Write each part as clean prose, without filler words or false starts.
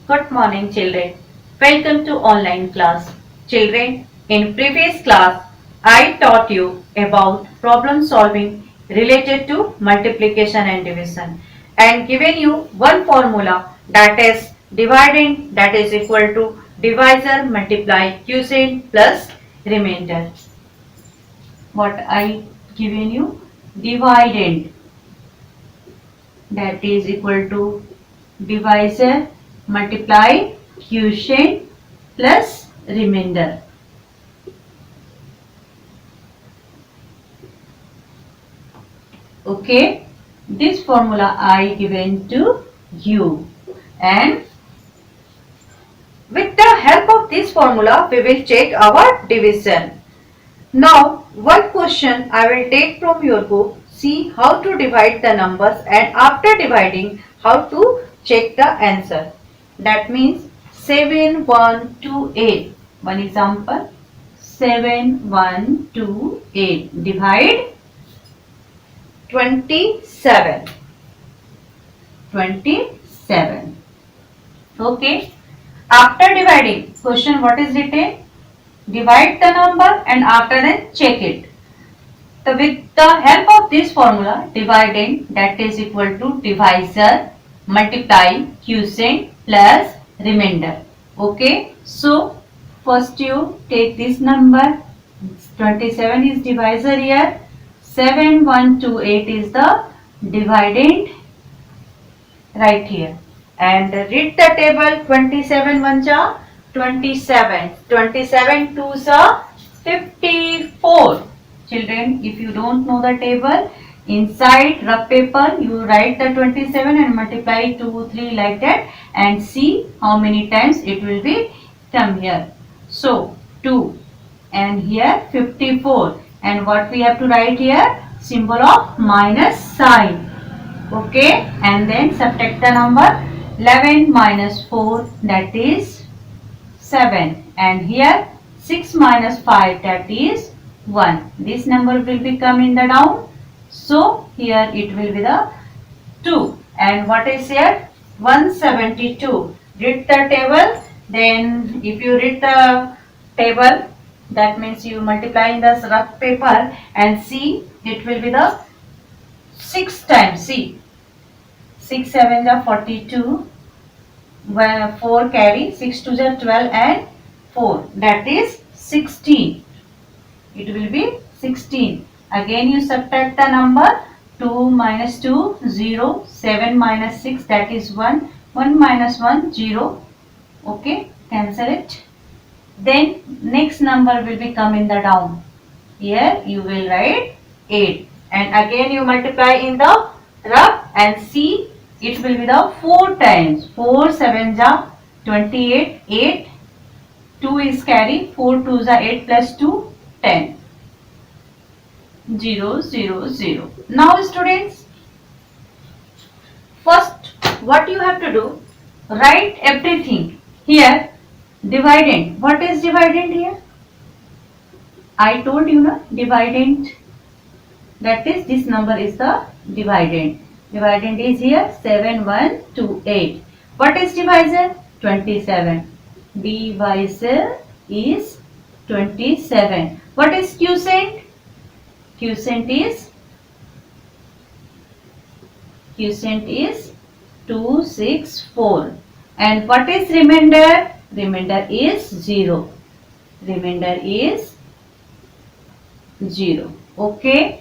Good morning, children. Welcome to online class. Children, in previous class, I taught you about problem solving related to multiplication and division and given you one formula, that is dividend, that is equal to divisor multiply quotient plus remainder. What I given you? Dividend, that is equal to divisor multiply quotient plus remainder. Okay, this formula I given to you, and with the help of this formula we will check our division. Now one question I will take from your book. See how to divide the numbers, and after dividing how to check the answer. That means 7, 1, 2, 8. One example, 7, 1, 2, 8. Divide 27. 27. Okay. After dividing, question what is written? Divide the number and after then check it. So with the help of this formula, dividend, that is equal to divisor multiply quotient plus remainder. Okay. So first you take this number, 27 is divisor here, 7128 is the dividend right here, and read the table. 27 ones are 27, 27 twos are 54. Children, if you don't know the table, inside rough paper you write the 27 and multiply 2, 3 like that, and see how many times it will be come here. So 2, and here 54, and what we have to write here? Symbol of minus sign. Okay, and then subtract the number. 11 minus 4, that is 7, and here 6 minus 5, that is 1. This number will become in the down, so here it will be the 2. And what is here? 172. Read the table. Then if you read the table, that means you multiply in the rough paper and see, it will be the 6 times. See, 6 7 are 42, 4 carry, 6 2 are 12, and 4, that is 16. It will be 16. Again you subtract the number. 2 minus 2, 0, 7 minus 6, that is 1, 1 minus 1, 0. Okay, cancel it. Then next number will be come in the down. Here you will write 8, and again you multiply in the rough and see, it will be the 4 times. 4 7 are 28, 8, 2 is carry, 4 2s are 8 plus 2, 10. 0 0 0. Now students, first what you have to do, write everything. Here dividend. What is dividend here? I told you na, dividend, that is this number is the dividend. Dividend is here 7 1 2 8. What is divisor? 27. Divisor is 27. What is quotient? Quotient is 264. And what is remainder? Remainder is 0. Remainder is 0. Okay.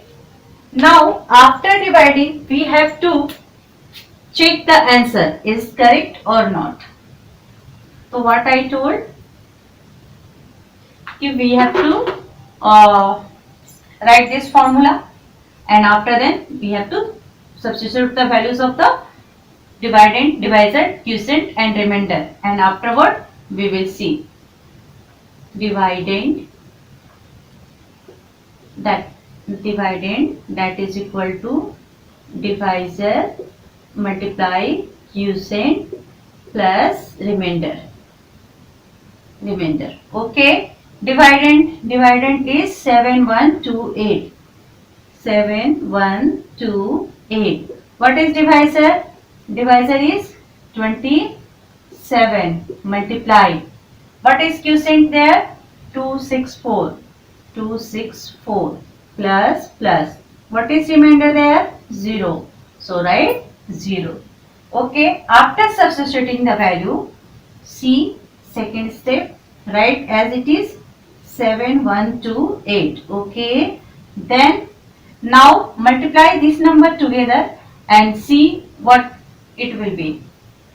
Now after dividing we have to check the answer is correct or not. So what I told, we have to write this formula, and after then we have to substitute the values of the dividend, divisor, quotient and remainder, and afterward we will see dividend, that is equal to divisor multiply quotient plus remainder. Okay. Dividend is 7128. 7128. What is divisor? Divisor is 27. 7 multiply. What is quotient there? 264. 264 plus. What is remainder there? 0. So write 0. Okay. After substituting the value, see second step. Write as it is 7128. Okay. Then now multiply this number together and see what it will be.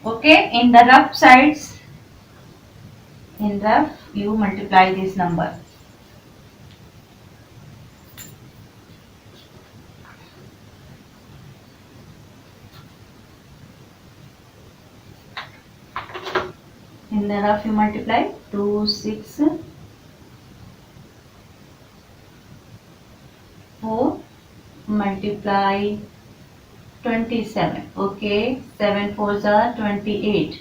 Okay. In the rough sides, in rough you multiply this number. In the rough you multiply 2, 6, 4 multiply 27. Okay, 7 4s are 28.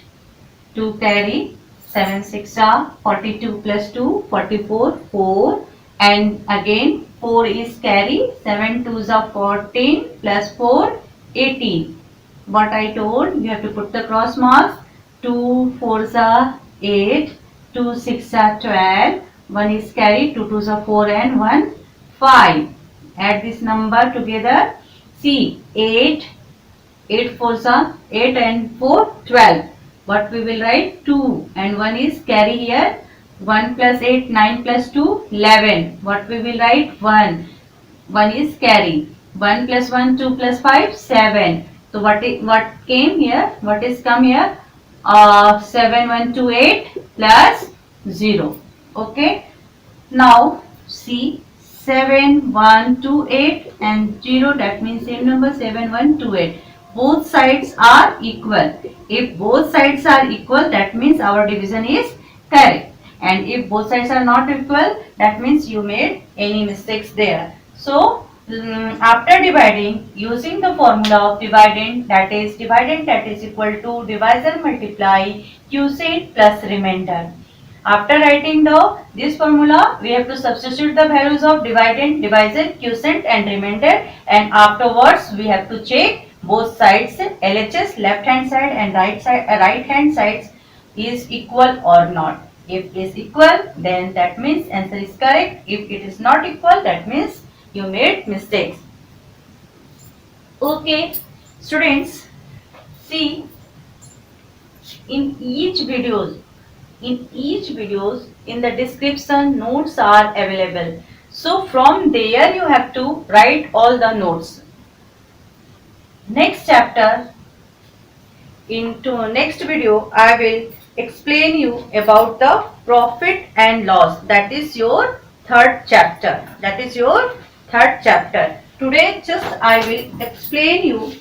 2 carry, 7 6 are 42 plus 2, 44, 4, and again 4 is carry, 7 2s are 14 plus 4, 18. What I told, you have to put the cross marks. 2 4s are 8, 2 6 are 12, 1 is carry, 2 2s are 4 and 1 5. Add this number together. See 8 4s are 8 and 4 12. What we will write? 2 and 1 is carry here. 1 plus 8 9 plus 2 11. What we will write? 1. 1 is carry. 1 plus 1 2 plus 5 7. So what came here? What is come here? 7128 plus 0. Okay. Now see 7128 and 0, that means same number 7128. Both sides are equal. If both sides are equal, that means our division is correct. And if both sides are not equal, that means you made any mistakes there. So after dividing, using the formula of dividend, that is equal to divisor multiply quotient plus remainder. After writing this formula, we have to substitute the values of dividend, divisor, quotient and remainder, and afterwards we have to check both sides, LHS left hand side and right hand sides is equal or not. If it is equal, then that means answer is correct. If it is not equal, that means you made mistakes. Okay, students, see in each videos in the description notes are available. So from there you have to write all the notes. Next chapter, into next video, I will explain you about the profit and loss. That is your third chapter. Today just I will explain you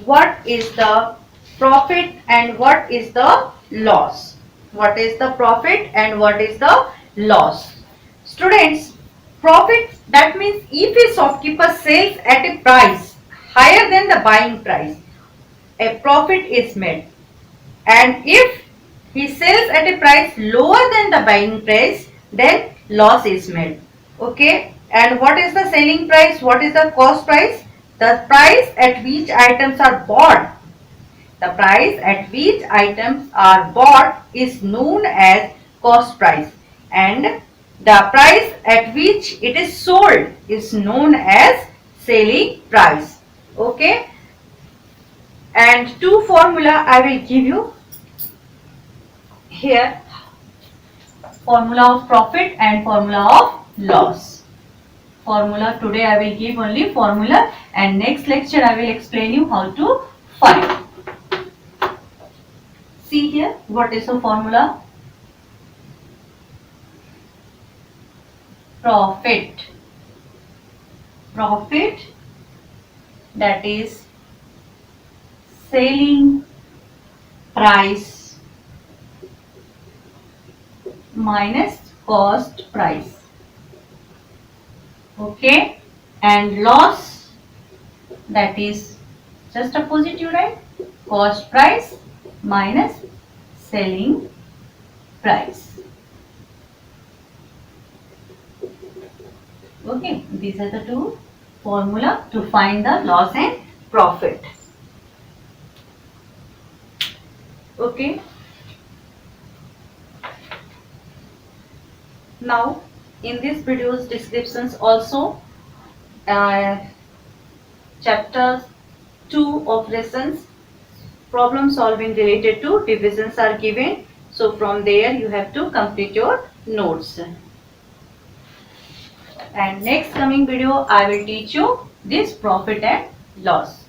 what is the profit and what is the loss. What is the profit and what is the loss? Students, profit, that means if a shopkeeper sells at a price higher than the buying price, a profit is made. And if he sells at a price lower than the buying price, then loss is made. Okay. And what is the selling price? What is the cost price? The price at which items are bought. The price at which items are bought is known as cost price, and the price at which it is sold is known as selling price. Okay. And two formula I will give you here, formula of profit and formula of loss. Formula today I will give only formula, and next lecture I will explain you how to find. See here, what is the formula? Profit, that is selling price minus cost price. Okay. And loss, that is just opposite, you write cost price minus selling price. Okay, these are the two formula to find the loss and profit. Okay, Now in this video's descriptions also chapter 2 of lessons problem solving related to divisions are given. So from there you have to complete your notes. And next coming video I will teach you this profit and loss.